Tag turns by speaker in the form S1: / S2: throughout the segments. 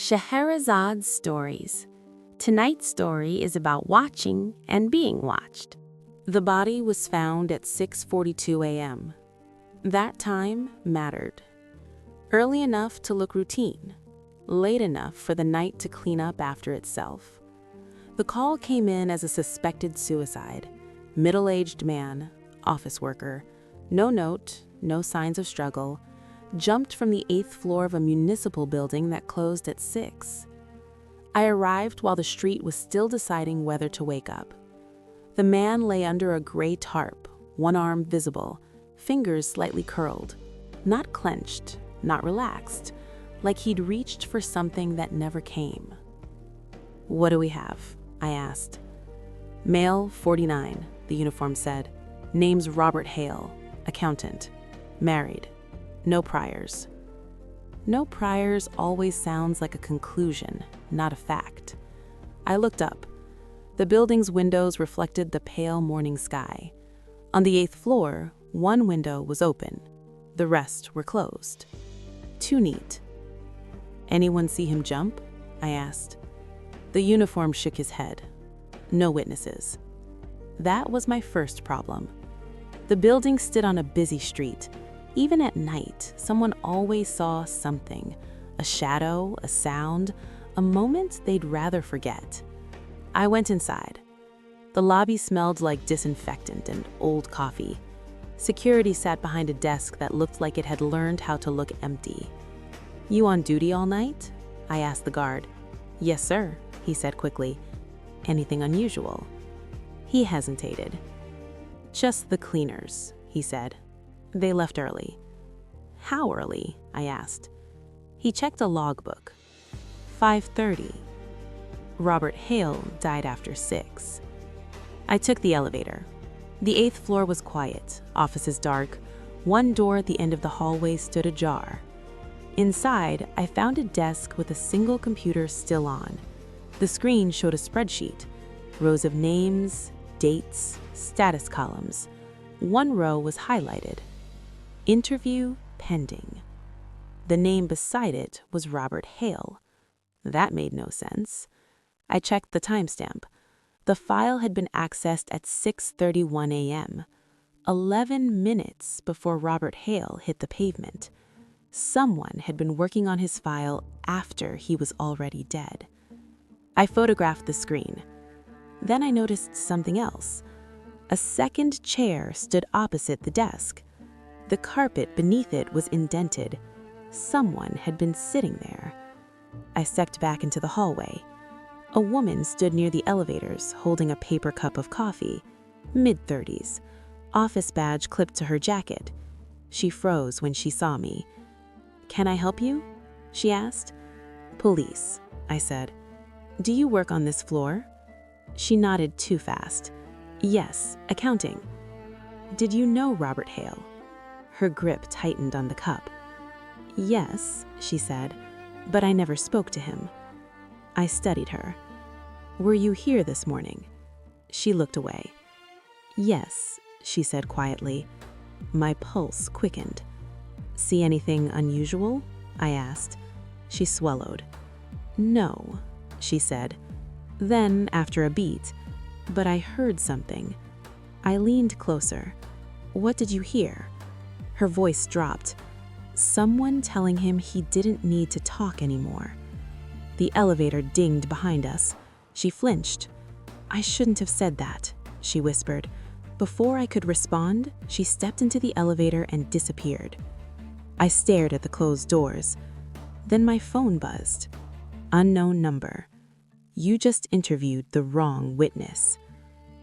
S1: Scheherazade Stories. Tonight's story is about watching and being watched. The body was found at 6:42 a.m. That time mattered. Early enough to look routine, late enough for the night to clean up after itself. The call came in as a suspected suicide. Middle-aged man, office worker, no note, no signs of struggle, jumped from the 8th floor of a municipal building that closed at 6. I arrived while the street was still deciding whether to wake up. The man lay under a gray tarp, one arm visible, fingers slightly curled, not clenched, not relaxed, like he'd reached for something that never came. "What do we have?" I asked. "Male, 49, the uniform said. Name's Robert Hale, accountant, married. No priors." No priors always sounds like a conclusion, not a fact. I looked up. The building's windows reflected the pale morning sky. On the 8th floor, one window was open. The rest were closed. Too neat. "Anyone see him jump?" I asked. The uniform shook his head. No witnesses. That was my first problem. The building stood on a busy street. Even at night, someone always saw something, a shadow, a sound, a moment they'd rather forget. I went inside. The lobby smelled like disinfectant and old coffee. Security sat behind a desk that looked like it had learned how to look empty. "You on duty all night?" I asked the guard. "Yes, sir," he said quickly. "Anything unusual?" He hesitated. "Just the cleaners," he said. "They left early." "How early?" I asked. He checked a logbook. 5:30. Robert Hale died after 6. I took the elevator. The 8th floor was quiet, offices dark. One door at the end of the hallway stood ajar. Inside, I found a desk with a single computer still on. The screen showed a spreadsheet, rows of names, dates, status columns. One row was highlighted. Interview pending. The name beside it was Robert Hale. That made no sense. I checked the timestamp. The file had been accessed at 6:31 a.m., 11 minutes before Robert Hale hit the pavement. Someone had been working on his file after he was already dead. I photographed the screen. Then I noticed something else. A second chair stood opposite the desk. The carpet beneath it was indented. Someone had been sitting there. I stepped back into the hallway. A woman stood near the elevators, holding a paper cup of coffee. Mid-30s. Office badge clipped to her jacket. She froze when she saw me. "Can I help you?" she asked. "Police," I said. "Do you work on this floor?" She nodded too fast. "Yes, accounting." "Did you know Robert Hale?" Her grip tightened on the cup. "Yes," she said, "but I never spoke to him." I studied her. "Were you here this morning?" She looked away. "Yes," she said quietly. My pulse quickened. "See anything unusual?" I asked. She swallowed. "No," she said. Then, after a beat, "But I heard something." I leaned closer. "What did you hear?" Her voice dropped. Someone telling him he didn't need to talk anymore. The elevator dinged behind us. She flinched. "I shouldn't have said that," she whispered. Before I could respond, she stepped into the elevator and disappeared. I stared at the closed doors. Then my phone buzzed. Unknown number. "You just interviewed the wrong witness."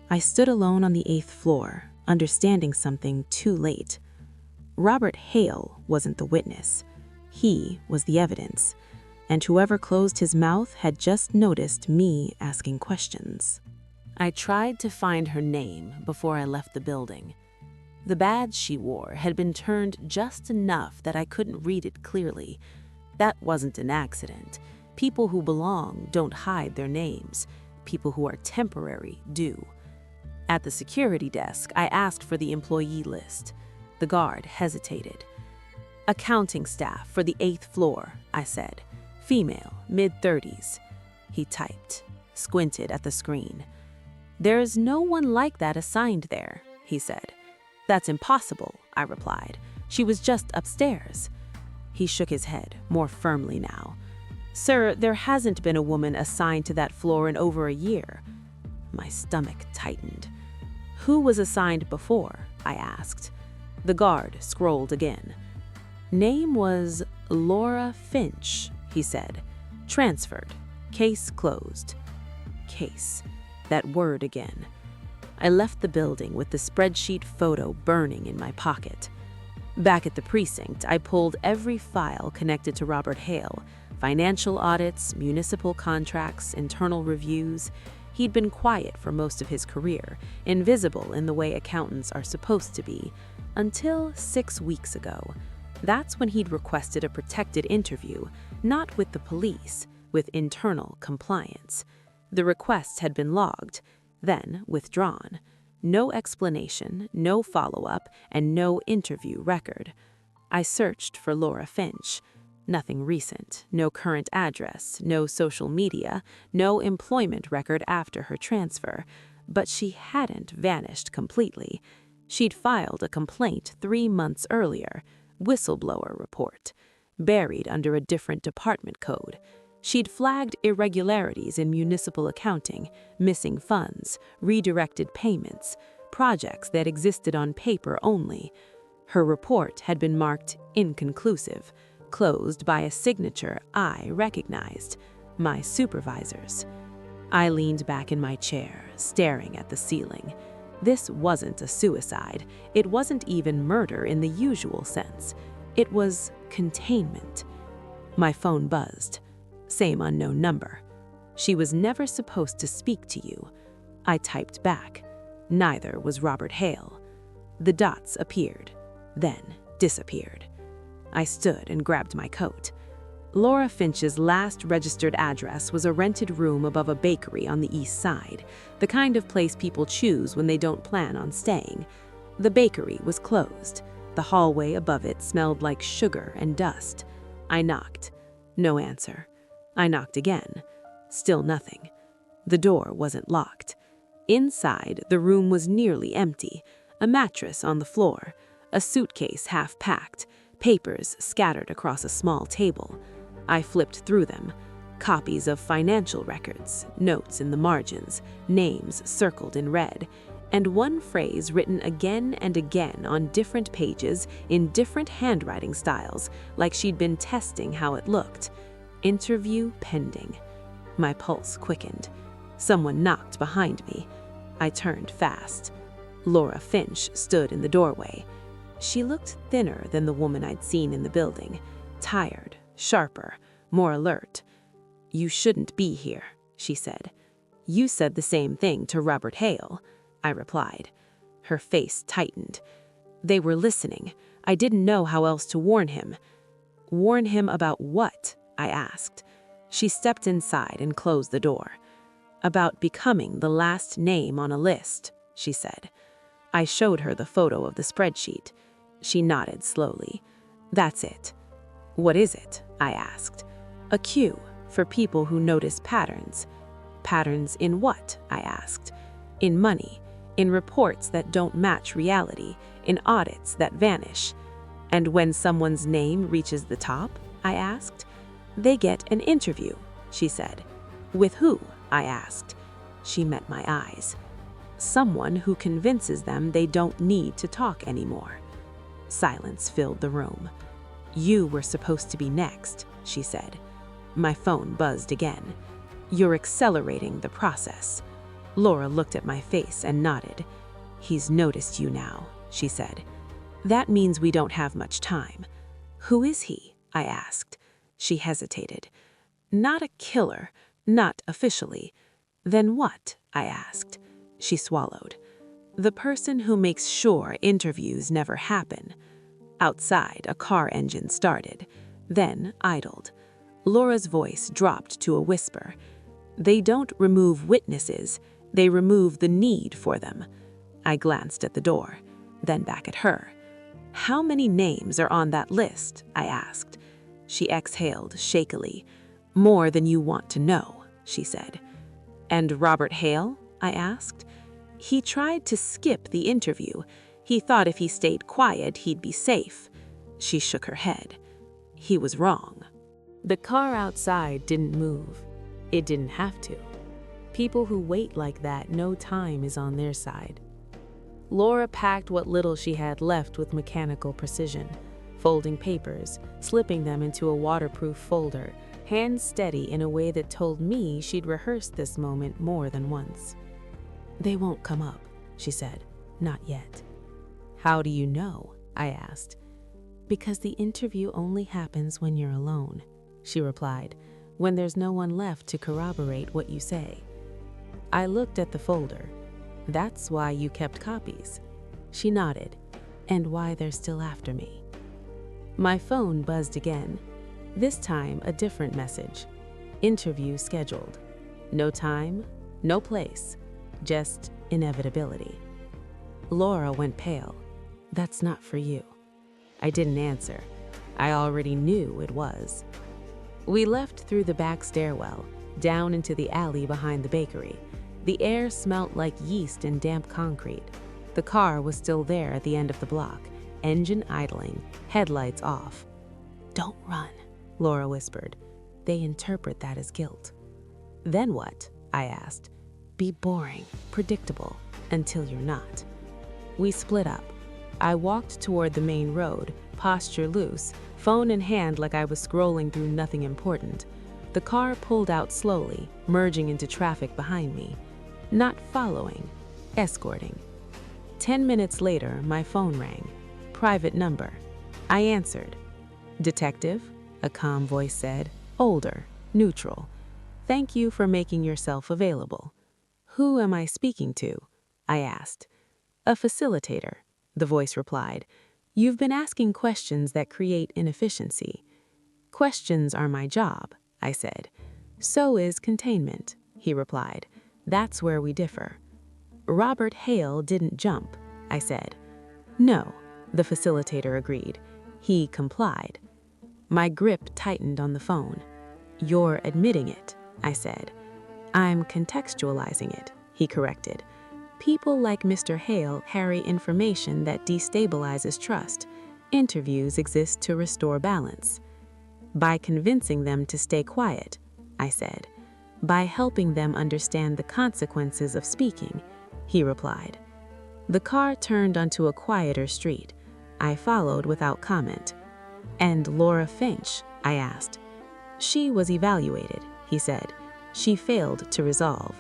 S1: I stood alone on the 8th floor, understanding something too late. Robert Hale wasn't the witness. He was the evidence. And whoever closed his mouth had just noticed me asking questions. I tried to find her name before I left the building. The badge she wore had been turned just enough that I couldn't read it clearly. That wasn't an accident. People who belong don't hide their names. People who are temporary do. At the security desk, I asked for the employee list. The guard hesitated. "Accounting staff for the 8th floor," I said. Female, mid-30s. He typed, squinted at the screen. There is no one like that assigned there, he said. That's impossible, I replied. She was just upstairs. He shook his head, more firmly now. Sir, there hasn't been a woman assigned to that floor in over a year. My stomach tightened. Who was assigned before? I asked. The guard scrolled again. Name was Laura Finch, he said. Transferred. Case closed. Case. That word again. I left the building with the spreadsheet photo burning in my pocket. Back at the precinct, I pulled every file connected to Robert Hale. Financial audits, municipal contracts, internal reviews. He'd been quiet for most of his career, invisible in the way accountants are supposed to be, until 6 weeks ago. That's when he'd requested a protected interview, not with the police, with internal compliance. The request had been logged, then withdrawn. No explanation, no follow-up, and no interview record. I searched for Laura Finch. Nothing recent, no current address, no social media, no employment record after her transfer. But she hadn't vanished completely. She'd filed a complaint 3 months earlier, whistleblower report, buried under a different department code. She'd flagged irregularities in municipal accounting, missing funds, redirected payments, projects that existed on paper only. Her report had been marked inconclusive, closed by a signature I recognized, my supervisor's. I leaned back in my chair, staring at the ceiling. This wasn't a suicide. It wasn't even murder in the usual sense. It was containment. My phone buzzed. Same unknown number. She was never supposed to speak to you. I typed back. Neither was Robert Hale. The dots appeared, then disappeared. I stood and grabbed my coat. Laura Finch's last registered address was a rented room above a bakery on the east side, the kind of place people choose when they don't plan on staying. The bakery was closed. The hallway above it smelled like sugar and dust. I knocked. No answer. I knocked again. Still nothing. The door wasn't locked. Inside, the room was nearly empty. A mattress on the floor, a suitcase half packed, papers scattered across a small table. I flipped through them. Copies of financial records, notes in the margins, names circled in red, and one phrase written again and again on different pages in different handwriting styles, like she'd been testing how it looked. Interview pending. My pulse quickened. Someone knocked behind me. I turned fast. Laura Finch stood in the doorway. She looked thinner than the woman I'd seen in the building, tired, sharper, more alert. You shouldn't be here, she said. You said the same thing to Robert Hale, I replied. Her face tightened. They were listening. I didn't know how else to warn him. Warn him about what? I asked. She stepped inside and closed the door. About becoming the last name on a list, she said. I showed her the photo of the spreadsheet. She nodded slowly. That's it. What is it? I asked. A cue for people who notice patterns. Patterns in what? I asked. In money, in reports that don't match reality, in audits that vanish. And when someone's name reaches the top? I asked. They get an interview, she said. With who? I asked. She met my eyes. Someone who convinces them they don't need to talk anymore. Silence filled the room. You were supposed to be next, she said. My phone buzzed again. You're accelerating the process. Laura looked at my face and nodded. He's noticed you now, she said. That means we don't have much time. Who is he? I asked. She hesitated. Not a killer, not officially. Then what? I asked. She swallowed. The person who makes sure interviews never happen. Outside, a car engine started, then idled. Laura's voice dropped to a whisper. They don't remove witnesses, they remove the need for them. I glanced at the door, then back at her. How many names are on that list? I asked. She exhaled shakily. More than you want to know, she said. And Robert Hale? I asked. He tried to skip the interview. He thought if he stayed quiet, he'd be safe. She shook her head. He was wrong. The car outside didn't move. It didn't have to. People who wait like that know time is on their side. Laura packed what little she had left with mechanical precision, folding papers, slipping them into a waterproof folder, hands steady in a way that told me she'd rehearsed this moment more than once. They won't come up, she said. Not yet. How do you know? I asked. Because the interview only happens when you're alone, she replied, when there's no one left to corroborate what you say. I looked at the folder. That's why you kept copies. She nodded, and why they're still after me. My phone buzzed again. This time, a different message. Interview scheduled. No time, no place, just inevitability. Laura went pale. That's not for you. I didn't answer. I already knew it was. We left through the back stairwell, down into the alley behind the bakery. The air smelt like yeast and damp concrete. The car was still there at the end of the block, engine idling, headlights off. Don't run, Laura whispered. They interpret that as guilt. Then what? I asked. Be boring, predictable, until you're not. We split up. I walked toward the main road, posture loose, phone in hand like I was scrolling through nothing important. The car pulled out slowly, merging into traffic behind me. Not following, escorting. 10 minutes later, my phone rang. Private number. I answered. Detective, a calm voice said. Older, neutral. Thank you for making yourself available. Who am I speaking to? I asked. A facilitator, the voice replied. You've been asking questions that create inefficiency. Questions are my job, I said. So is containment, he replied. That's where we differ. Robert Hale didn't jump, I said. No, the facilitator agreed. He complied. My grip tightened on the phone. You're admitting it, I said. I'm contextualizing it, he corrected. People like Mr. Hale carry information that destabilizes trust. Interviews exist to restore balance. By convincing them to stay quiet, I said. By helping them understand the consequences of speaking, he replied. The car turned onto a quieter street. I followed without comment. And Laura Finch, I asked. She was evaluated, he said. She failed to resolve.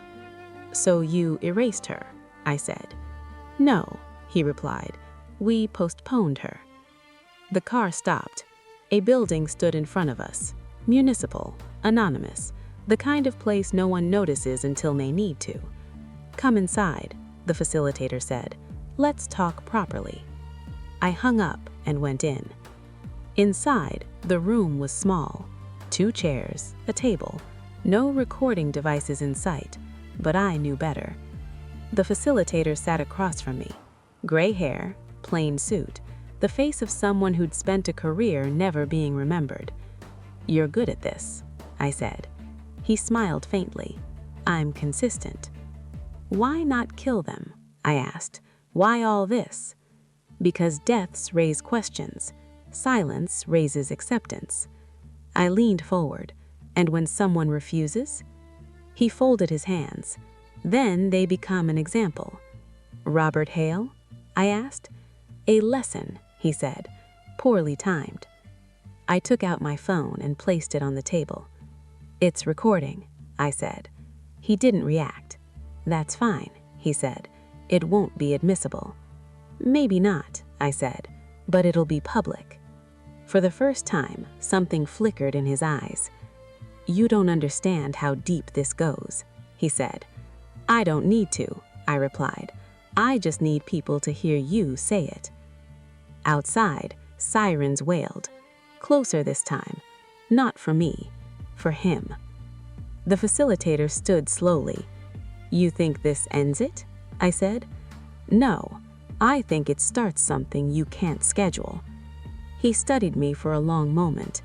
S1: So you erased her, I said. No, he replied. We postponed her. The car stopped. A building stood in front of us. Municipal, anonymous, the kind of place no one notices until they need to. Come inside, the facilitator said. Let's talk properly. I hung up and went in. Inside, the room was small. 2 chairs, a table, no recording devices in sight, but I knew better. The facilitator sat across from me. Gray hair, plain suit, the face of someone who'd spent a career never being remembered. You're good at this, I said. He smiled faintly. I'm consistent. Why not kill them? I asked. Why all this? Because deaths raise questions. Silence raises acceptance. I leaned forward, and when someone refuses, he folded his hands. Then they become an example. Robert Hale? I asked. A lesson, he said, poorly timed. I took out my phone and placed it on the table. It's recording, I said. He didn't react. That's fine, he said. It won't be admissible. Maybe not, I said, but it'll be public. For the first time, something flickered in his eyes. You don't understand how deep this goes, he said. I don't need to, I replied. I just need people to hear you say it. Outside, sirens wailed. Closer this time. Not for me, for him. The facilitator stood slowly. You think this ends it? I said. No, I think it starts something you can't schedule. He studied me for a long moment.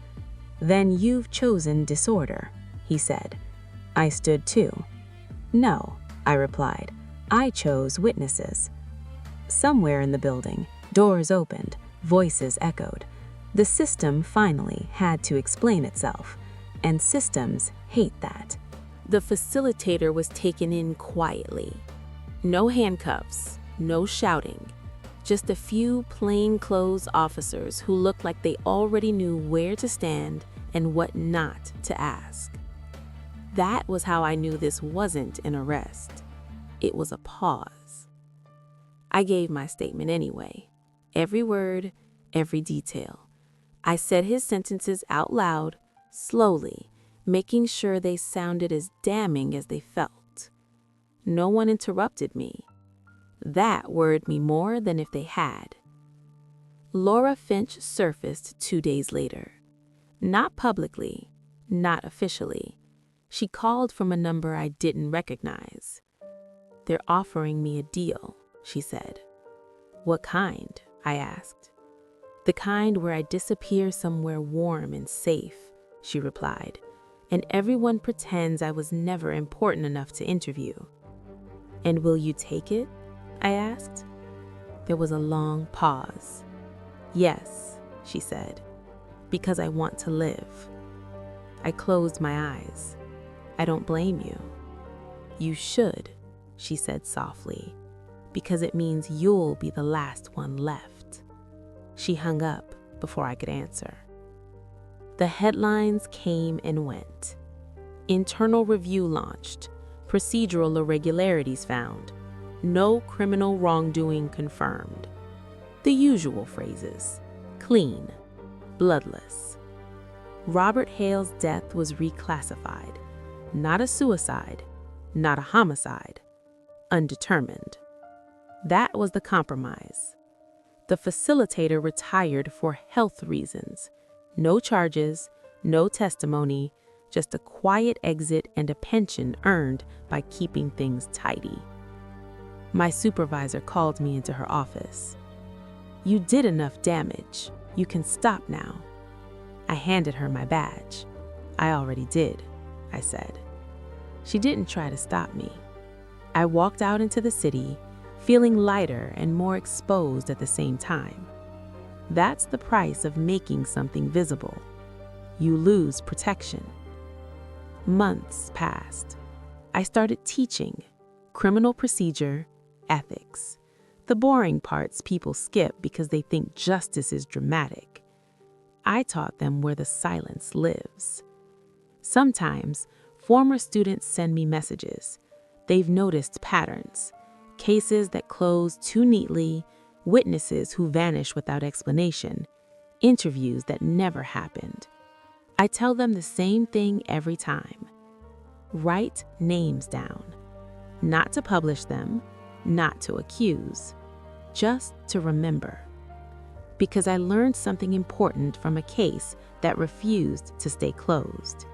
S1: Then you've chosen disorder, he said. I stood too. No, I replied. I chose witnesses. Somewhere in the building, doors opened, voices echoed. The system finally had to explain itself, and systems hate that. The facilitator was taken in quietly. No handcuffs, no shouting, just a few plainclothes officers who looked like they already knew where to stand and what not to ask. That was how I knew this wasn't an arrest. It was a pause. I gave my statement anyway. Every word, every detail. I said his sentences out loud, slowly, making sure they sounded as damning as they felt. No one interrupted me. That worried me more than if they had. Laura Finch surfaced 2 days later. Not publicly, not officially. She called from a number I didn't recognize. They're offering me a deal, she said. What kind? I asked. The kind where I disappear somewhere warm and safe, she replied, and everyone pretends I was never important enough to interview. And will you take it? I asked. There was a long pause. Yes, she said, because I want to live. I closed my eyes. I don't blame you. You should, she said softly, because it means you'll be the last one left. She hung up before I could answer. The headlines came and went. Internal review launched. Procedural irregularities found. No criminal wrongdoing confirmed. The usual phrases. Clean. Bloodless. Robert Hale's death was reclassified. Not a suicide. Not a homicide. Undetermined. That was the compromise. The facilitator retired for health reasons. No charges, no testimony, just a quiet exit and a pension earned by keeping things tidy. My supervisor called me into her office. You did enough damage. You can stop now. I handed her my badge. I already did, I said. She didn't try to stop me. I walked out into the city, feeling lighter and more exposed at the same time. That's the price of making something visible. You lose protection. Months passed. I started teaching criminal procedure, ethics, the boring parts people skip because they think justice is dramatic. I taught them where the silence lives. Sometimes, former students send me messages. They've noticed patterns, cases that close too neatly, witnesses who vanish without explanation, interviews that never happened. I tell them the same thing every time. Write names down. Not to publish them, not to accuse, just to remember. Because I learned something important from a case that refused to stay closed.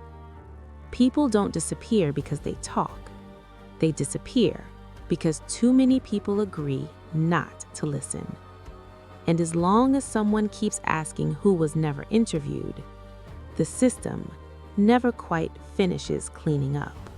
S1: People don't disappear because they talk. They disappear because too many people agree not to listen. And as long as someone keeps asking who was never interviewed, the system never quite finishes cleaning up.